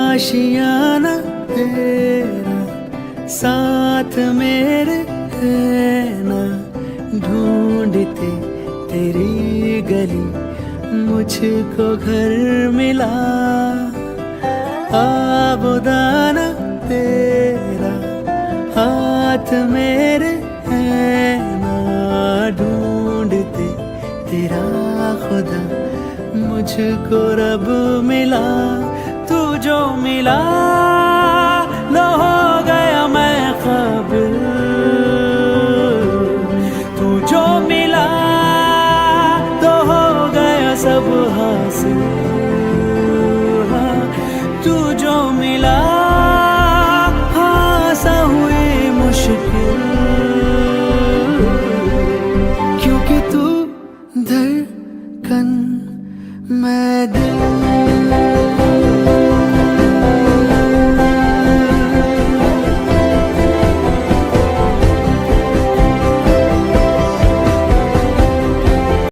आशियाना तेरा साथ मेरे है ना, ढूंढते तेरी गली मुझको घर मिला। आबुदाना तेरा हाथ मेरे है ना, ढूंढते तेरा खुदा मुझको रब मिला। तू जो मिला लो हो गया मैं काबिल, तू जो मिला तो हो गया सब हासिल। हाँ, तू जो मिला